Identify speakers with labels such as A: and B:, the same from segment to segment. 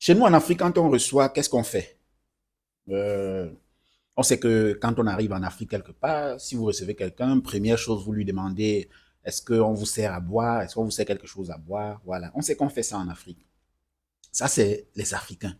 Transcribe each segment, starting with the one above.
A: Chez nous, en Afrique, quand on reçoit, qu'est-ce qu'on fait? Euh, on sait que quand on arrive en Afrique quelque part, si vous recevez quelqu'un, première chose, vous lui demandez, est-ce qu'on vous sert à boire? Est-ce qu'on vous sert quelque chose à boire? Voilà. On sait qu'on fait ça en Afrique. Ça, c'est les Africains.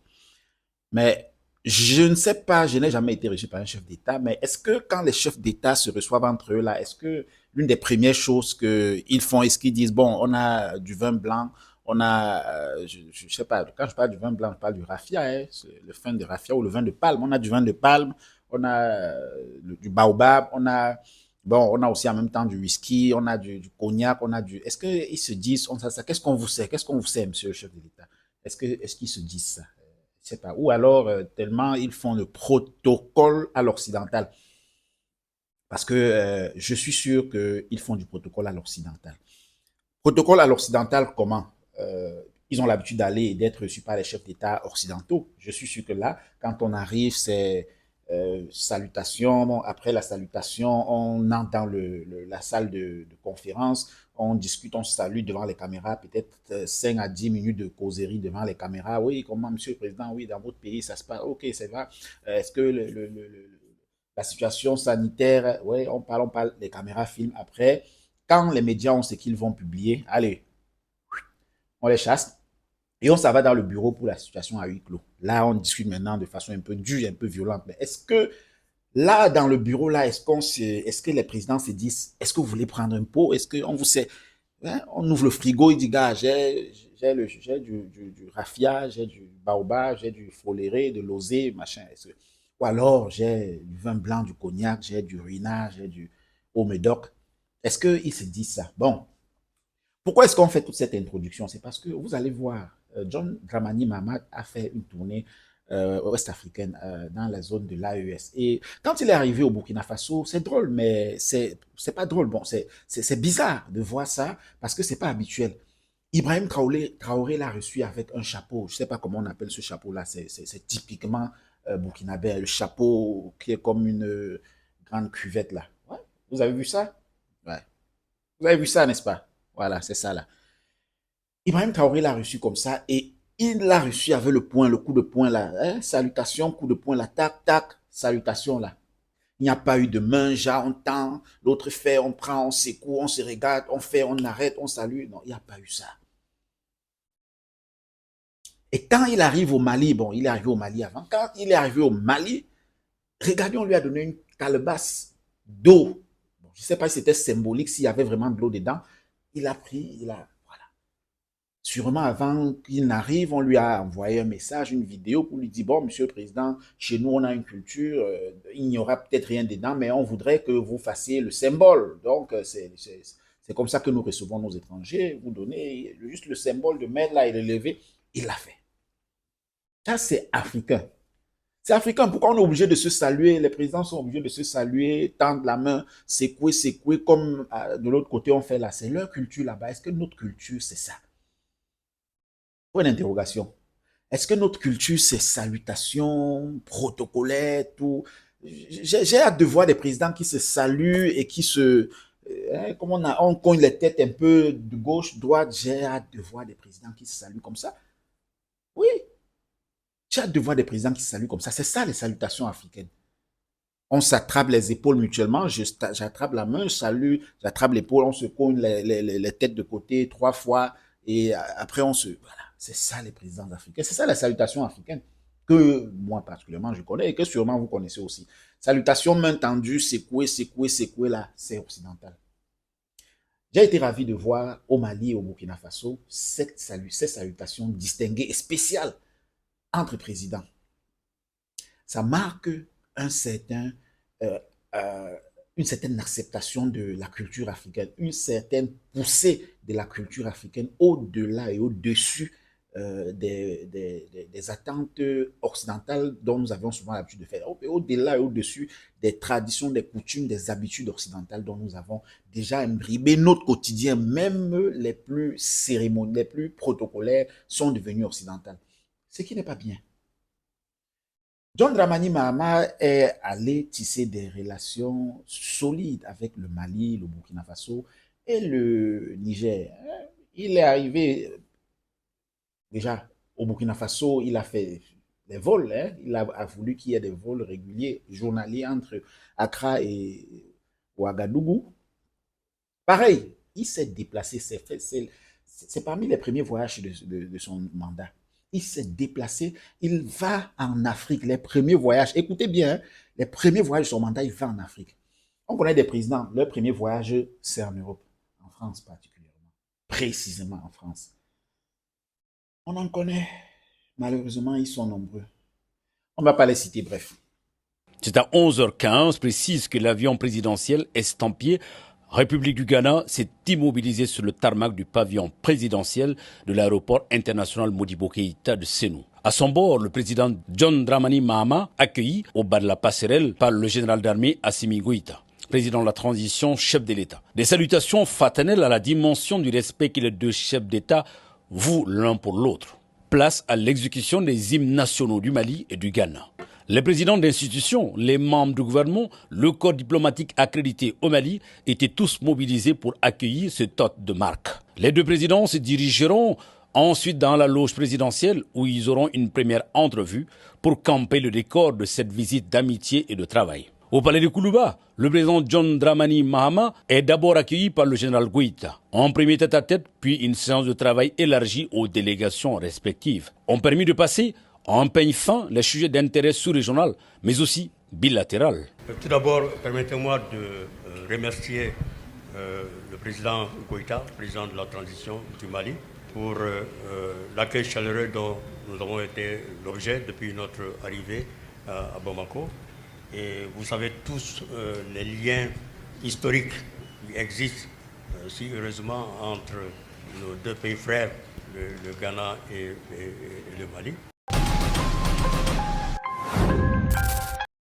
A: Mais je ne sais pas, je n'ai jamais été reçu par un chef d'État, mais est-ce que quand les chefs d'État se reçoivent entre eux, là, est-ce que l'une des premières choses qu'ils font, est-ce qu'ils disent, bon, on a du vin blanc, on a, je ne sais pas, quand je parle du vin blanc, je parle du raffia, hein, le vin de raffia ou le vin de palme, on a du vin de palme, on a du baobab, on a, bon, on a aussi en même temps du whisky, on a du cognac, on a du, est-ce qu'ils se disent, on, ça, qu'est-ce qu'on vous sait, monsieur le chef de l'État? Est-ce qu'ils se disent ça? Je sais pas. Ou alors, tellement ils font le protocole à l'occidental. Parce que je suis sûr qu'ils font du protocole à l'occidental. Protocole à l'occidental, comment? Ils ont l'habitude d'aller et d'être reçus par les chefs d'État occidentaux. Je suis sûr que là, quand on arrive, c'est salutation. Après la salutation, on entre dans la salle de conférence, on discute, on se salue devant les caméras, peut-être 5 à 10 minutes de causerie devant les caméras. Oui, comment, monsieur le président, oui, dans votre pays, ça se passe. Ok, c'est vrai. Est-ce que la situation sanitaire, oui, on parle, les caméras filment. Après, quand les médias ont ce qu'ils vont publier, allez, on les chasse et on s'en va dans le bureau pour la situation à huis clos. Là, on discute maintenant de façon un peu dure, un peu violente. Mais est-ce que là, dans le bureau, là, est-ce que les présidents se disent, est-ce que vous voulez prendre un pot? Est-ce qu'on vous sait, hein, on ouvre le frigo, il dit, gars, j'ai du raffia, j'ai du baobab, j'ai du foléré, de l'osé, machin. Ou alors, j'ai du vin blanc, du cognac, j'ai du ruinage, j'ai du haut médoc. Est-ce qu'ils se disent ça? Bon, pourquoi est-ce qu'on fait toute cette introduction? C'est parce que vous allez voir, John Dramani Mahama a fait une tournée ouest-africaine dans la zone de l'AES. Et quand il est arrivé au Burkina Faso, c'est drôle, mais c'est pas drôle. Bon, c'est bizarre de voir ça parce que c'est pas habituel. Ibrahim Traoré l'a reçu avec un chapeau. Je sais pas comment on appelle ce chapeau-là. C'est typiquement burkinabé. Le chapeau qui est comme une grande cuvette là. Ouais. Vous avez vu ça? Ouais. Vous avez vu ça, n'est-ce pas? Voilà, c'est ça là. Ibrahim Traoré l'a reçu comme ça et il l'a reçu avec le poing, le coup de poing là. Hein? Salutation, coup de poing là, tac, tac, salutation là. Il n'y a pas eu de main, on tend, l'autre fait, on prend, on secoue, on se regarde, on fait, on arrête, on salue. Non, il n'y a pas eu ça. Et quand il arrive au Mali, bon, il est arrivé au Mali avant, quand il est arrivé au Mali, regardez, on lui a donné une calebasse d'eau. Bon, je ne sais pas si c'était symbolique, s'il y avait vraiment de l'eau dedans. Il a pris, il a sûrement avant qu'il n'arrive, on lui a envoyé un message, une vidéo pour lui dire, bon, monsieur le président, chez nous, on a une culture, il n'y aura peut-être rien dedans, mais on voudrait que vous fassiez le symbole. Donc, c'est comme ça que nous recevons nos étrangers. Vous donnez juste le symbole de mettre là et le lever. Il l'a fait. Ça, c'est africain. C'est africain. Pourquoi on est obligé de se saluer? Les présidents sont obligés de se saluer, tendre la main, secouer, secouer, comme de l'autre côté on fait là. C'est leur culture là-bas. Est-ce que notre culture, c'est ça? Point d'interrogation. Est-ce que notre culture, c'est salutations, protocolaires, tout? J'ai hâte de voir des présidents qui se saluent et qui se... comme on cogne les têtes un peu de gauche, droite, j'ai hâte de voir des présidents qui se saluent comme ça. Oui, j'ai hâte de voir des présidents qui se saluent comme ça. C'est ça les salutations africaines. On s'attrape les épaules mutuellement, j'attrape la main, je salue, j'attrape l'épaule, on se cogne les têtes de côté 3 fois et après on se... Voilà, c'est ça les présidents africains, c'est ça la salutation africaine que moi particulièrement je connais et que sûrement vous connaissez aussi. Salutation main tendue, secouer, secouer, secouer là, c'est occidental. J'ai été ravi de voir au Mali et au Burkina Faso ces salutations distinguées et spéciales entre présidents. Ça marque un certain, euh, euh, une certaine acceptation de la culture africaine, une certaine poussée de la culture africaine au-delà et au-dessus des attentes occidentales dont nous avions souvent l'habitude de faire, au-delà et au-dessus des traditions, des coutumes, des habitudes occidentales dont nous avons déjà imbibé notre quotidien, même les plus cérémoniels, les plus protocolaires sont devenus occidentales. Ce qui n'est pas bien. John Dramani Mahama est allé tisser des relations solides avec le Mali, le Burkina Faso et le Niger. Il est arrivé déjà au Burkina Faso, il a fait des vols. Hein. Il a voulu qu'il y ait des vols réguliers, journaliers entre Accra et Ouagadougou. Pareil, il s'est déplacé, c'est parmi les premiers voyages de son mandat. Il s'est déplacé, il va en Afrique, les premiers voyages, écoutez bien, hein, les premiers voyages de son mandat, il va en Afrique. On connaît des présidents, leur premier voyage, c'est en Europe, en France particulièrement, précisément en France. On en connaît, malheureusement, ils sont nombreux. On ne va pas les citer, bref.
B: C'est à 11h15 précise que l'avion présidentiel estampillé République du Ghana s'est immobilisé sur le tarmac du pavillon présidentiel de l'aéroport international Modibo Keïta de Sénou. À son bord, le président John Dramani Mahama, accueilli au bas de la passerelle par le général d'armée Assimi Goïta, président de la transition, chef de l'État. Des salutations fraternelles à la dimension du respect que les deux chefs d'État vouent l'un pour l'autre. Place à l'exécution des hymnes nationaux du Mali et du Ghana. Les présidents d'institutions, les membres du gouvernement, le corps diplomatique accrédité au Mali étaient tous mobilisés pour accueillir ce hôte de marque. Les deux présidents se dirigeront ensuite dans la loge présidentielle où ils auront une première entrevue pour camper le décor de cette visite d'amitié et de travail. Au palais de Koulouba, le président John Dramani Mahama est d'abord accueilli par le général Goïta. En premier tête-à-tête, puis une séance de travail élargie aux délégations respectives ont permis de passer en peigne fin les sujets d'intérêt sous-régional, mais aussi bilatéral.
C: Tout d'abord, permettez-moi de remercier le président Goïta, président de la transition du Mali, pour l'accueil chaleureux dont nous avons été l'objet depuis notre arrivée à Bamako. Et vous savez tous les liens historiques qui existent, si heureusement, entre nos deux pays frères, le Ghana et le Mali.